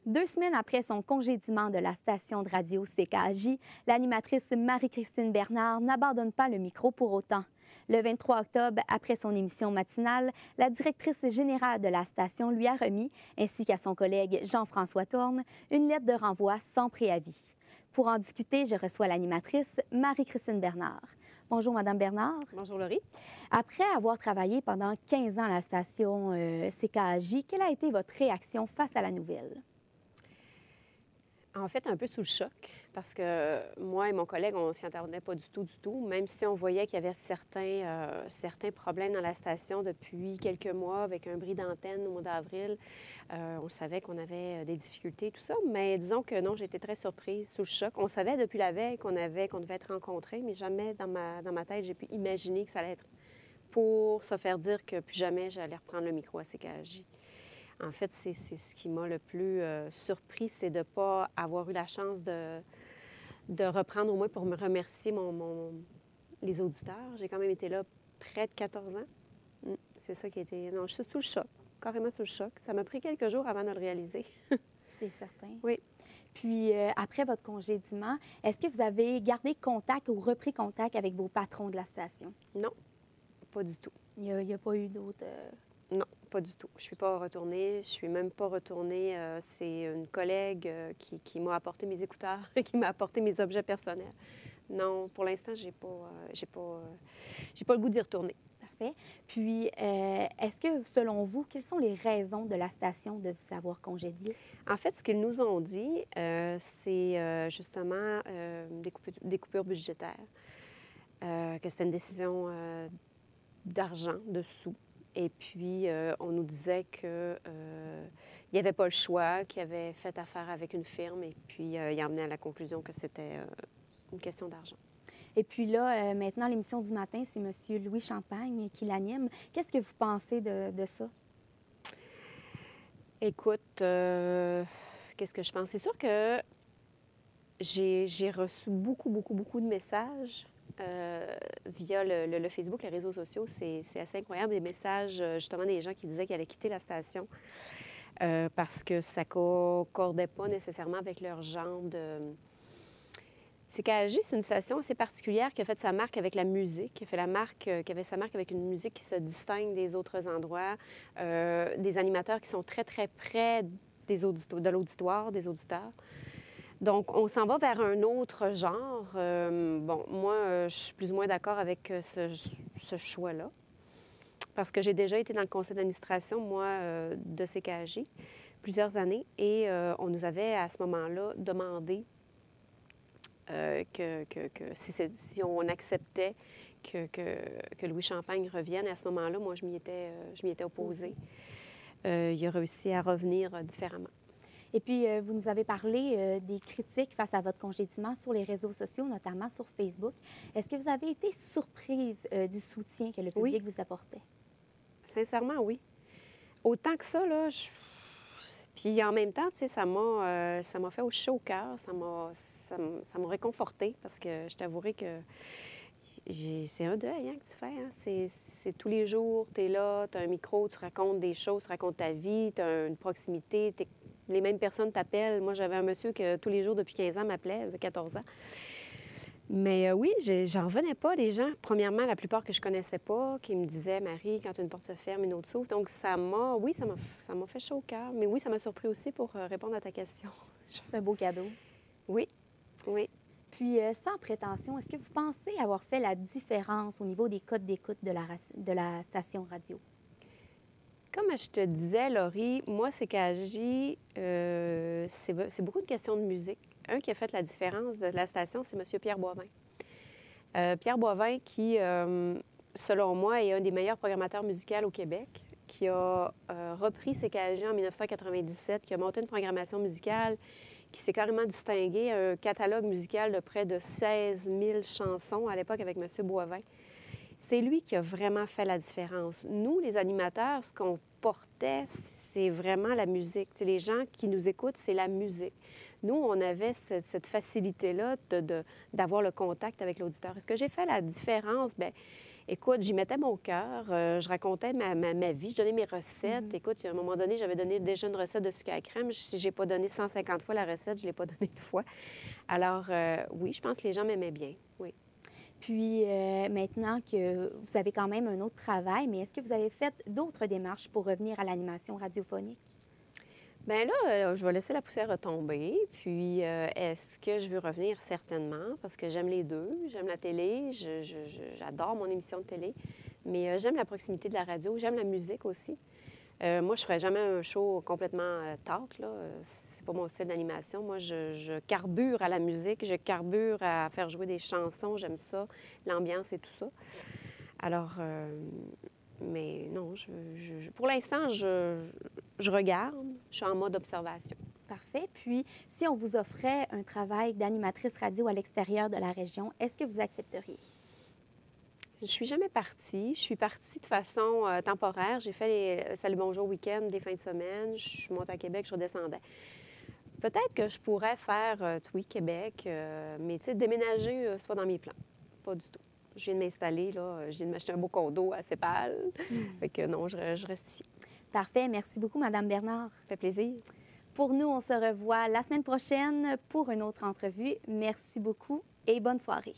2 semaines après son congédiement de la station de radio CKJ, l'animatrice Marie-Christine Bernard n'abandonne pas le micro pour autant. Le 23 octobre, après son émission matinale, la directrice générale de la station lui a remis, ainsi qu'à son collègue Jean-François Tourne, une lettre de renvoi sans préavis. Pour en discuter, je reçois l'animatrice Marie-Christine Bernard. Bonjour, Madame Bernard. Bonjour, Laurie. Après avoir travaillé pendant 15 ans à la station CKJ, quelle a été votre réaction face à la nouvelle? En fait, un peu sous le choc, parce que moi et mon collègue, on ne s'y attendait pas du tout, même si on voyait qu'il y avait certains problèmes dans la station depuis quelques mois avec un bris d'antenne au mois d'avril. On savait qu'on avait des difficultés, tout ça, mais disons que non, j'étais très surprise, sous le choc. On savait depuis la veille qu'on devait être rencontrés, mais jamais dans ma tête, j'ai pu imaginer que ça allait être pour se faire dire que plus jamais j'allais reprendre le micro à CKJ. En fait, c'est ce qui m'a le plus surpris, c'est de ne pas avoir eu la chance de reprendre au moins pour me remercier les auditeurs. J'ai quand même été là près de 14 ans. C'est ça qui a été... Non, je suis sous le choc, carrément sous le choc. Ça m'a pris quelques jours avant de le réaliser. C'est certain. Oui. Puis, après votre congédiement, est-ce que vous avez gardé contact ou repris contact avec vos patrons de la station? Non, pas du tout. Il n'y a pas eu d'autres... Non, pas du tout. Je ne suis pas retournée. Je suis même pas retournée. C'est une collègue qui m'a apporté mes écouteurs, qui m'a apporté mes objets personnels. Non, pour l'instant, j'ai pas le goût d'y retourner. Parfait. Puis, est-ce que, selon vous, quelles sont les raisons de la station de vous avoir congédié? En fait, ce qu'ils nous ont dit, c'est justement des coupures budgétaires, que c'était une décision d'argent, de sous. Et puis, on nous disait qu'il n'y avait pas le choix, qu'il avait fait affaire avec une firme, et puis il a amené à la conclusion que c'était une question d'argent. Et puis là, maintenant, l'émission du matin, c'est M. Louis Champagne qui l'anime. Qu'est-ce que vous pensez de ça? Écoute, qu'est-ce que je pense? C'est sûr que j'ai reçu beaucoup de messages via le Facebook, les réseaux sociaux. C'est assez incroyable, des messages, justement, des gens qui disaient qu'ils allaient quitter la station parce que ça ne concordait pas nécessairement avec leur genre de... CKJ, c'est une station assez particulière qui a fait sa marque avec la musique, qui avait sa marque avec une musique qui se distingue des autres endroits, des animateurs qui sont très près de l'auditoire, des auditeurs. Donc, on s'en va vers un autre genre. Bon, moi, je suis plus ou moins d'accord avec ce choix-là, parce que j'ai déjà été dans le conseil d'administration, moi, de CKJ, plusieurs années, et on nous avait, à ce moment-là, demandé que si on acceptait que Louis Champagne revienne, à ce moment-là, moi, je m'y étais opposée. Il a réussi à revenir différemment. Et puis, vous nous avez parlé des critiques face à votre congédiement sur les réseaux sociaux, notamment sur Facebook. Est-ce que vous avez été surprise du soutien que le public vous apportait? Sincèrement, oui. Autant que ça, là. Puis en même temps, tu sais, ça m'a fait chaud au cœur. Ça m'a réconfortée, parce que je t'avouerai que c'est un deuil que tu fais. Hein? C'est tous les jours, tu es là, tu as un micro, tu racontes des choses, tu racontes ta vie, tu as une proximité, les mêmes personnes t'appellent. Moi, j'avais un monsieur que tous les jours depuis 15 ans m'appelait, 14 ans. Mais oui, j'en revenais pas des gens. Premièrement, la plupart que je connaissais pas, qui me disaient « Marie, quand une porte se ferme, une autre s'ouvre ». Donc, ça m'a fait chaud au cœur. Mais oui, ça m'a surpris aussi pour répondre à ta question. C'est un beau cadeau. Oui, oui. Puis, sans prétention, est-ce que vous pensez avoir fait la différence au niveau des codes d'écoute de la station radio? Comme je te disais, Laurie, moi, CKJ, c'est beaucoup de questions de musique. Un qui a fait la différence de la station, c'est M. Pierre Boivin. Pierre Boivin qui, selon moi, est un des meilleurs programmateurs musicaux au Québec, qui a repris CKJ en 1997, qui a monté une programmation musicale qui s'est carrément distingué, un catalogue musical de près de 16 000 chansons à l'époque avec M. Boivin. C'est lui qui a vraiment fait la différence. Nous, les animateurs, ce qu'on portait, c'est vraiment la musique. T'sais, les gens qui nous écoutent, c'est la musique. Nous, on avait cette facilité-là d'avoir le contact avec l'auditeur. Est-ce que j'ai fait la différence? Bien, Écoute, j'y mettais mon cœur. Je racontais ma vie, je donnais mes recettes. Écoute, à un moment donné, j'avais donné déjà une recette de sucre à la crème. Si je n'ai pas donné 150 fois la recette, je ne l'ai pas donnée une fois. Alors, oui, je pense que les gens m'aimaient bien, oui. Puis maintenant que vous avez quand même un autre travail, mais est-ce que vous avez fait d'autres démarches pour revenir à l'animation radiophonique? Bien là, je vais laisser la poussière retomber. Puis, est-ce que je veux revenir? Certainement, parce que j'aime les deux. J'aime la télé, j'adore mon émission de télé, mais j'aime la proximité de la radio, j'aime la musique aussi. Moi, je ne ferais jamais un show complètement talk, là. C'est pas mon style d'animation. Moi, je carbure à la musique, je carbure à faire jouer des chansons, j'aime ça, l'ambiance et tout ça. Alors, mais non, pour l'instant, je regarde, je suis en mode observation. Parfait. Puis, si on vous offrait un travail d'animatrice radio à l'extérieur de la région, est-ce que vous accepteriez? Je suis jamais partie. Je suis partie de façon temporaire. J'ai fait les Salut Bonjour week-end des fins de semaine. Je suis montée à Québec, je redescendais. Peut-être que je pourrais faire oui, Québec, mais tu sais, déménager, c'est pas dans mes plans. Pas du tout. Je viens de m'installer, là. Je viens de m'acheter un beau condo à Cépal. Fait que non, je reste ici. Parfait. Merci beaucoup, Madame Bernard. Ça fait plaisir. Pour nous, on se revoit la semaine prochaine pour une autre entrevue. Merci beaucoup et bonne soirée.